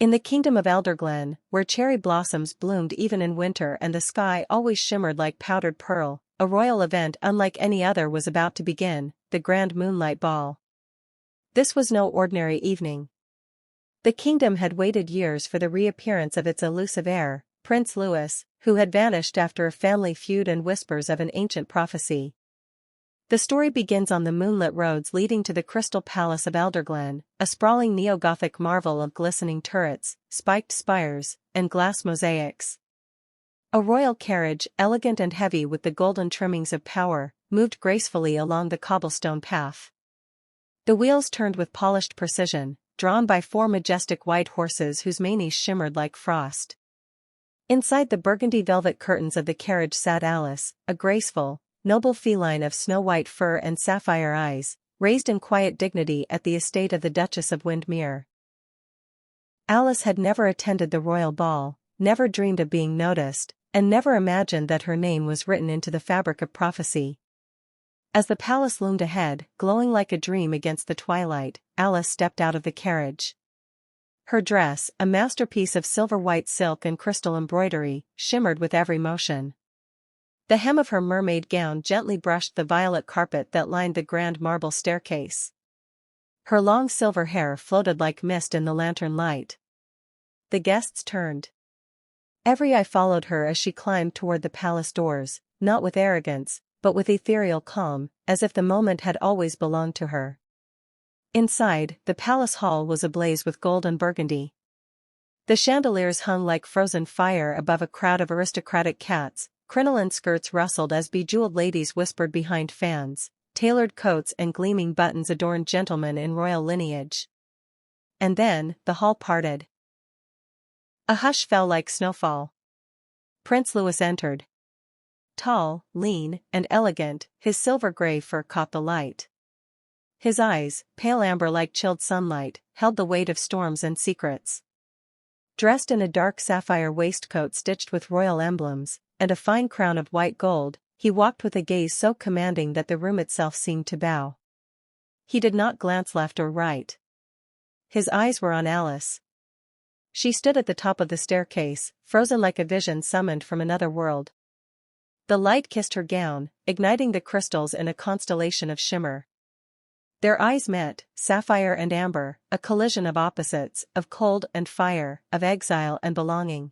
In the kingdom of Elderglen, where cherry blossoms bloomed even in winter and the sky always shimmered like powdered pearl, a royal event unlike any other was about to begin, the grand moonlight ball. This was no ordinary evening. The kingdom had waited years for the reappearance of its elusive heir, Prince Louis, who had vanished after a family feud and whispers of an ancient prophecy. The story begins on the moonlit roads leading to the Crystal Palace of Elderglen, a sprawling neo-Gothic marvel of glistening turrets, spiked spires, and glass mosaics. A royal carriage, elegant and heavy with the golden trimmings of power, moved gracefully along the cobblestone path. The wheels turned with polished precision, drawn by 4 majestic white horses whose manes shimmered like frost. Inside the burgundy velvet curtains of the carriage sat Alice, a graceful, noble feline of snow-white fur and sapphire eyes, raised in quiet dignity at the estate of the Duchess of Windermere. Alice had never attended the royal ball, never dreamed of being noticed, and never imagined that her name was written into the fabric of prophecy. As the palace loomed ahead, glowing like a dream against the twilight, Alice stepped out of the carriage. Her dress, a masterpiece of silver-white silk and crystal embroidery, shimmered with every motion. The hem of her mermaid gown gently brushed the violet carpet that lined the grand marble staircase. Her long silver hair floated like mist in the lantern light. The guests turned. Every eye followed her as she climbed toward the palace doors, not with arrogance, but with ethereal calm, as if the moment had always belonged to her. Inside, the palace hall was ablaze with gold and burgundy. The chandeliers hung like frozen fire above a crowd of aristocratic cats, crinoline skirts rustled as bejeweled ladies whispered behind fans, tailored coats and gleaming buttons adorned gentlemen in royal lineage. And then, the hall parted. A hush fell like snowfall. Prince Louis entered. Tall, lean, and elegant, his silver-gray fur caught the light. His eyes, pale amber like chilled sunlight, held the weight of storms and secrets. Dressed in a dark sapphire waistcoat stitched with royal emblems, and a fine crown of white gold, he walked with a gaze so commanding that the room itself seemed to bow. He did not glance left or right. His eyes were on Alice. She stood at the top of the staircase, frozen like a vision summoned from another world. The light kissed her gown, igniting the crystals in a constellation of shimmer. Their eyes met, sapphire and amber, a collision of opposites, of cold and fire, of exile and belonging.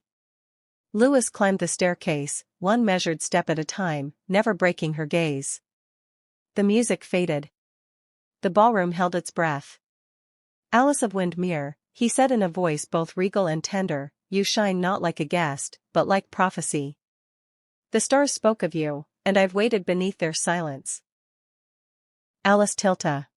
Louis climbed the staircase, one measured step at a time, never breaking her gaze. The music faded. The ballroom held its breath. "Alice of Windermere," he said in a voice both regal and tender, "you shine not like a guest, but like prophecy. The stars spoke of you, and I've waited beneath their silence." Alice Tilta.